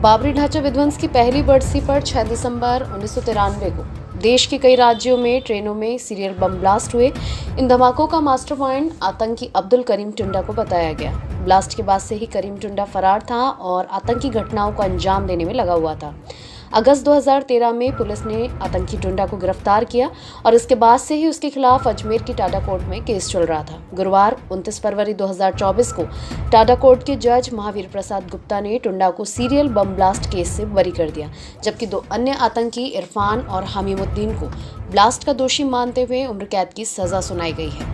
बाबरी ढांचा विध्वंस की पहली बरसी पर 6 दिसंबर 1993 को देश के कई राज्यों में ट्रेनों में सीरियल बम ब्लास्ट हुए। इन धमाकों का मास्टरमाइंड आतंकी अब्दुल करीम टुंडा को बताया गया। ब्लास्ट के बाद से ही करीम टुंडा फरार था और आतंकी घटनाओं को अंजाम देने में लगा हुआ था। अगस्त 2013 में पुलिस ने आतंकी टुंडा को गिरफ्तार किया और इसके बाद से ही उसके खिलाफ अजमेर की टाडा कोर्ट में केस चल रहा था। गुरुवार 29 फरवरी 2024 को टाडा कोर्ट के जज महावीर प्रसाद गुप्ता ने टुंडा को सीरियल बम ब्लास्ट केस से बरी कर दिया, जबकि 2 अन्य आतंकी इरफान और हमीमुद्दीन को ब्लास्ट का दोषी मानते हुए उम्र कैद की सजा सुनाई गई है।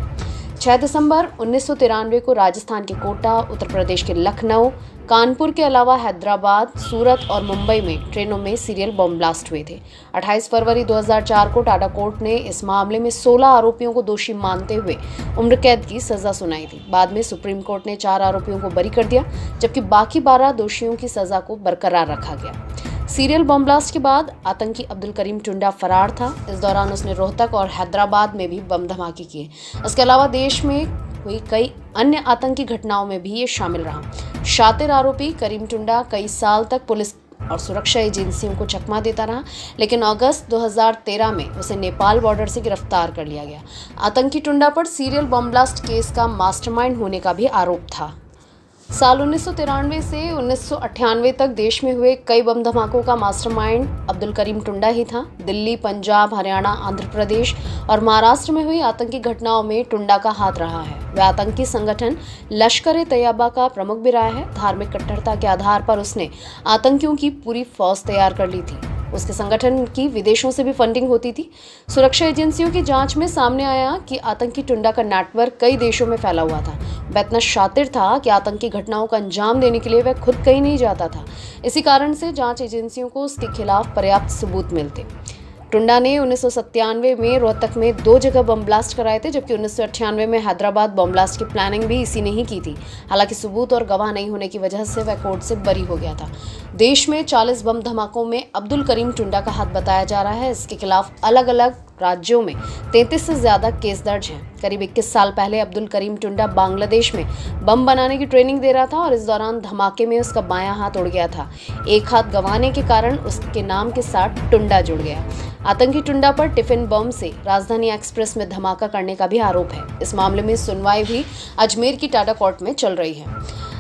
6 दिसंबर 1993 को राजस्थान के कोटा, उत्तर प्रदेश के लखनऊ, कानपुर के अलावा हैदराबाद, सूरत और मुंबई में ट्रेनों में सीरियल बम ब्लास्ट हुए थे। 28 फरवरी 2004 को टाडा कोर्ट ने इस मामले में 16 आरोपियों को दोषी मानते हुए उम्र कैद की सजा सुनाई थी। बाद में सुप्रीम कोर्ट ने 4 आरोपियों को बरी कर दिया, जबकि बाकी 12 दोषियों की सजा को बरकरार रखा गया। सीरियल बम ब्लास्ट के बाद आतंकी अब्दुल करीम टुंडा फरार था। इस दौरान उसने रोहतक और हैदराबाद में भी बम धमाके किए। इसके अलावा देश में हुई कई अन्य आतंकी घटनाओं में भी ये शामिल रहा। शातिर आरोपी करीम टुंडा कई साल तक पुलिस और सुरक्षा एजेंसियों को चकमा देता रहा, लेकिन अगस्त 2013 में उसे नेपाल बॉर्डर से गिरफ्तार कर लिया गया। आतंकी टुंडा पर सीरियल बम ब्लास्ट केस का मास्टरमाइंड होने का भी आरोप था। साल 1993 से 1998 तक देश में हुए कई बम धमाकों का मास्टरमाइंड अब्दुल करीम टुंडा ही था। दिल्ली, पंजाब, हरियाणा, आंध्र प्रदेश और महाराष्ट्र में हुई आतंकी घटनाओं में टुंडा का हाथ रहा है। वह आतंकी संगठन लश्कर-ए-तैयबा का प्रमुख भी रहा है। धार्मिक कट्टरता के आधार पर उसने आतंकियों की पूरी फौज तैयार कर ली थी। उसके संगठन की विदेशों से भी फंडिंग होती थी। सुरक्षा एजेंसियों की जांच में सामने आया कि आतंकी टुंडा का नेटवर्क कई देशों में फैला हुआ था। वह इतना शातिर था कि आतंकी घटनाओं का अंजाम देने के लिए वह खुद कहीं नहीं जाता था। इसी कारण से जांच एजेंसियों को उसके खिलाफ पर्याप्त सबूत मिलते। टुंडा ने 1997 में रोहतक में 2 जगह बम ब्लास्ट कराए थे, जबकि 1998 में हैदराबाद बम ब्लास्ट की प्लानिंग भी इसी ने ही की थी। हालांकि सबूत और गवाह नहीं होने की वजह से वह कोर्ट से बरी हो गया था। देश में 40 बम धमाकों में अब्दुल करीम टुंडा का हाथ बताया जा रहा है। इसके खिलाफ अलग अलग राज्यों में 33 से ज्यादा केस दर्ज हैं। करीब 21 साल पहले अब्दुल करीम टुंडा बांग्लादेश में बम बनाने की ट्रेनिंग दे रहा था और इस दौरान धमाके में उसका बायां हाथ उड़ गया था। एक हाथ गंवाने के कारण उसके नाम के साथ टुंडा जुड़ गया। आतंकी टुंडा पर टिफिन बम से राजधानी एक्सप्रेस में धमाका करने का भी आरोप है। इस मामले में सुनवाई भी अजमेर की टाडा कोर्ट में चल रही है।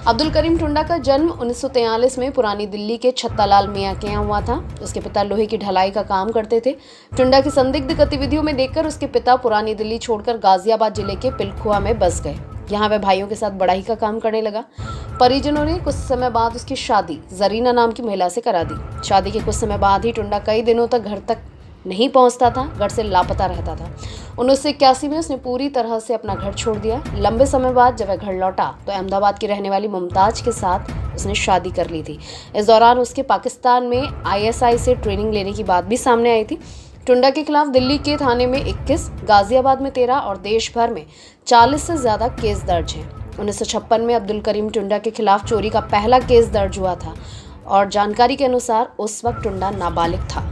अब्दुल करीम टुंडा का जन्म 1943 में पुरानी दिल्ली के छत्तालाल मियां के यहाँ हुआ था। उसके पिता लोहे की ढलाई का काम करते थे। टुंडा की संदिग्ध गतिविधियों में देखकर उसके पिता पुरानी दिल्ली छोड़कर गाजियाबाद जिले के पिलखुआ में बस गए। यहाँ वह भाइयों के साथ बढ़ाई का काम करने लगा। परिजनों ने कुछ समय बाद उसकी शादी जरीना नाम की महिला से करा दी। शादी के कुछ समय बाद ही टुंडा कई दिनों तक घर तक नहीं पहुंचता था, घर से लापता रहता था। 1981 में उसने पूरी तरह से अपना घर छोड़ दिया। लंबे समय बाद जब वह घर लौटा तो अहमदाबाद की रहने वाली मुमताज के साथ उसने शादी कर ली थी। इस दौरान उसके पाकिस्तान में ISI से ट्रेनिंग लेने की बात भी सामने आई थी। टुंडा के खिलाफ दिल्ली के थाने में 21, गाजियाबाद में 13 और देश भर में 40 से ज्यादा केस दर्ज हैं। 1956 में अब्दुल करीम टुंडा के खिलाफ चोरी का पहला केस दर्ज हुआ था और जानकारी के अनुसार उस वक्त टुंडा नाबालिग था।